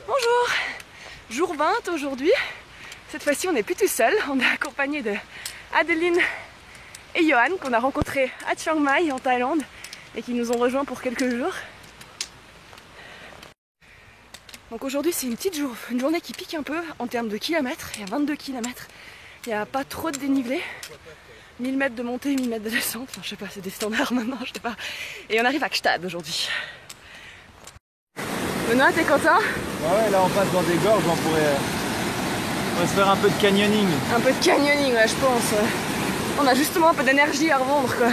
Bonjour, jour 20 aujourd'hui. Cette fois-ci on n'est plus tout seul, on est accompagné de Adeline et Johan qu'on a rencontrés à Chiang Mai en Thaïlande et qui nous ont rejoints pour quelques jours. Donc aujourd'hui c'est une journée qui pique un peu en termes de kilomètres, il y a 22 km, il n'y a pas trop de dénivelé, 1000 mètres de montée, 1000 mètres de descente, enfin je sais pas, c'est des standards maintenant, je sais pas. Et on arrive à Gstad aujourd'hui. Benoît, t'es content? Ouais, là on passe dans des gorges, on pourrait se faire un peu de canyoning. Un peu de canyoning, ouais, je pense. Ouais. On a justement un peu d'énergie à revendre, quoi.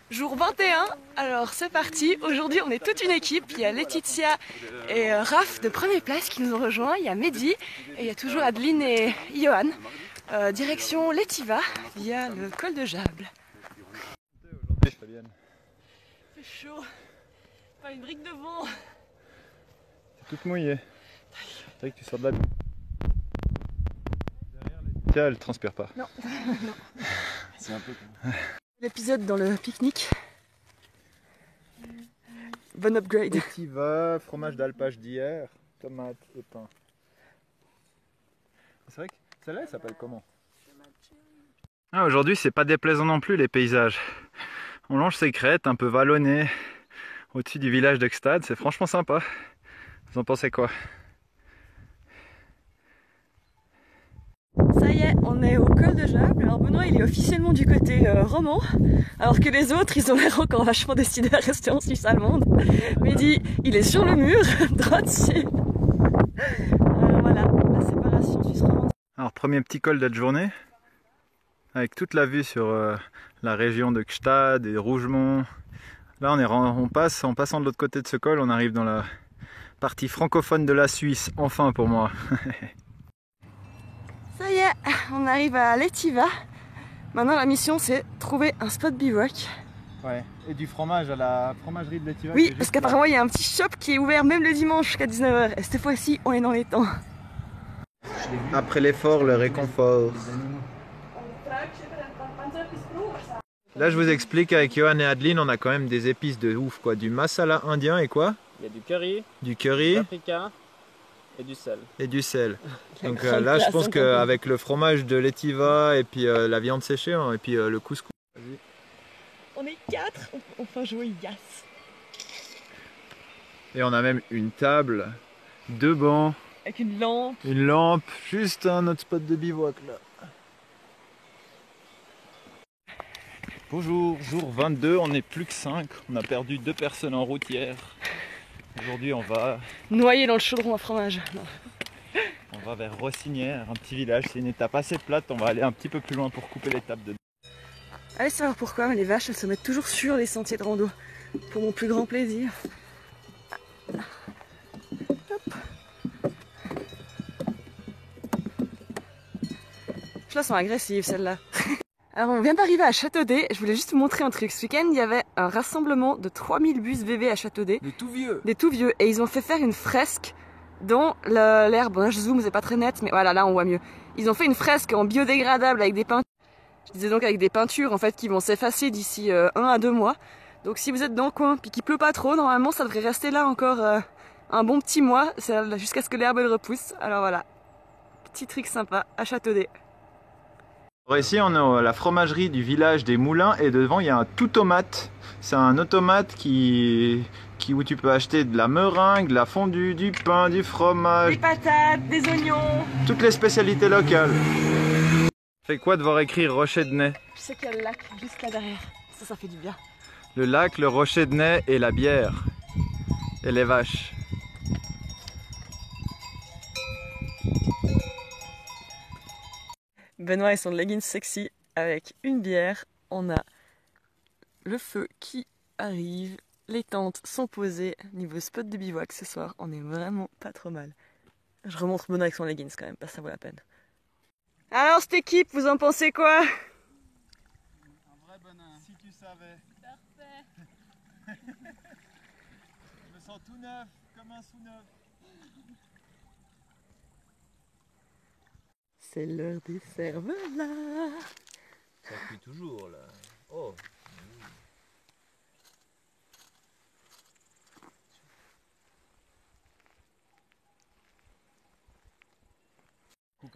Jour 21, alors c'est parti. Aujourd'hui on est toute une équipe. Il y a Laetitia et Raph de Première Place qui nous ont rejoints. Il y a Mehdi et il y a toujours Adeline et Johan. Direction Letiva via le col de Jable. Aujourd'hui, Fabienne. C'est chaud. Pas une brique de vent. T'es toute mouillée. C'est vrai que tu sors de la... Derrière, Laetitia, elle transpire pas. Non. Non. C'est un peu comme... L'épisode dans le pique-nique. Bon upgrade. Letiva, fromage d'alpage d'hier, tomates et pain. C'est vrai que celle-là, elle s'appelle comment? Ah, aujourd'hui, c'est pas déplaisant non plus les paysages. On longe ces crêtes un peu vallonnées au-dessus du village de Gstad, c'est franchement sympa. Vous en pensez quoi? Ça y est, on est au col de Jable. Alors Benoît il est officiellement du côté roman, alors que les autres ils ont l'air encore vachement décidés à rester en Suisse allemande. Mehdi il est sur le mur, droit dessus. Voilà, la séparation suisse romande. Alors premier petit col de la journée, avec toute la vue sur la région de Gstad et Rougemont. Là on passe, en passant de l'autre côté de ce col, on arrive dans la partie francophone de la Suisse, enfin pour moi. Ça y est, on arrive à Letiva. Maintenant la mission c'est trouver un spot bivouac. Ouais, et du fromage à la fromagerie de Letiva. Oui, parce qu'apparemment il y a un petit shop qui est ouvert même le dimanche jusqu'à 19 h. Et cette fois-ci on est dans les temps. Après l'effort, le réconfort. Là je vous explique, avec Johan et Adeline, on a quand même des épices de ouf quoi. Du masala indien et quoi? Il y a du curry, Du curry. paprika et du sel. Et du sel. Donc là je pense qu'avec le fromage de Letiva et puis la viande séchée hein, et puis le couscous. On est 4, enfin jouer Yass. Et on a même une table, 2 bancs, Avec une lampe, juste un autre spot de bivouac là. Bonjour, jour 22, on n'est plus que 5, on a perdu 2 personnes en route hier. Aujourd'hui on va noyé dans le chaudron à fromage. Non. On va vers Rossinière, un petit village, c'est une étape assez plate, on va aller un petit peu plus loin pour couper l'étape de... Allez savoir pourquoi, mais les vaches elles se mettent toujours sur les sentiers de rando. Pour mon plus grand plaisir. Hop. Je la sens agressive celle-là. Alors on vient d'arriver à Châteaudet, je voulais juste vous montrer un truc. Ce week-end il y avait un rassemblement de 3000 bus VV à Châteaudet. Des tout vieux. Des tout vieux. Et ils ont fait faire une fresque dans l'herbe. Là je zoome, c'est pas très net, mais voilà, là on voit mieux. Ils ont fait une fresque en biodégradable avec des peintures. Je disais donc avec des peintures en fait qui vont s'effacer d'ici 1 à 2 mois. Donc si vous êtes dans le coin puis qu'il pleut pas trop, normalement ça devrait rester là encore un bon petit mois, jusqu'à ce que l'herbe elle repousse. Alors voilà, petit truc sympa à Châteaudet. Alors ici on a la fromagerie du village des Moulins et devant il y a un tout-tomate. C'est un automate où tu peux acheter de la meringue, de la fondue, du pain, du fromage. Des patates, des oignons. Toutes les spécialités locales. Fait quoi devoir écrire Rocher de Nez? Je sais qu'il y a le lac juste là derrière, ça fait du bien. Le lac, le rocher de Nez et la bière. Et les vaches. Benoît et son leggings sexy avec une bière. On a le feu qui arrive. Les tentes sont posées. Niveau spot de bivouac ce soir, on est vraiment pas trop mal. Je remonte Benoît avec son leggings quand même, parce que ça vaut la peine. Alors cette équipe, vous en pensez quoi? Un vrai bonheur. Si tu savais. Parfait. Je me sens tout neuf, comme un sous-neuf. C'est l'heure des cervelas. Ça cuit toujours là. Oh.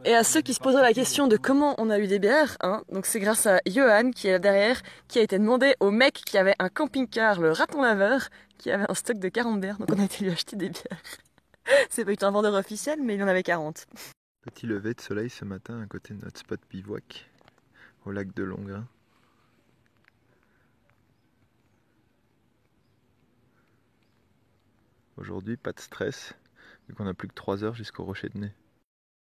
Et à ceux qui se poseraient la question de comment on a eu des bières, hein, donc c'est grâce à Johan qui est là derrière, qui a été demandé au mec qui avait un camping-car, le raton laveur, qui avait un stock de 40 bières, donc on a été lui acheter des bières. C'est pas eu un vendeur officiel, mais il en avait 40. Petit lever de soleil ce matin à côté de notre spot bivouac, au lac de Longrin. Aujourd'hui, pas de stress, vu qu'on a plus que 3 heures jusqu'au rocher de nez.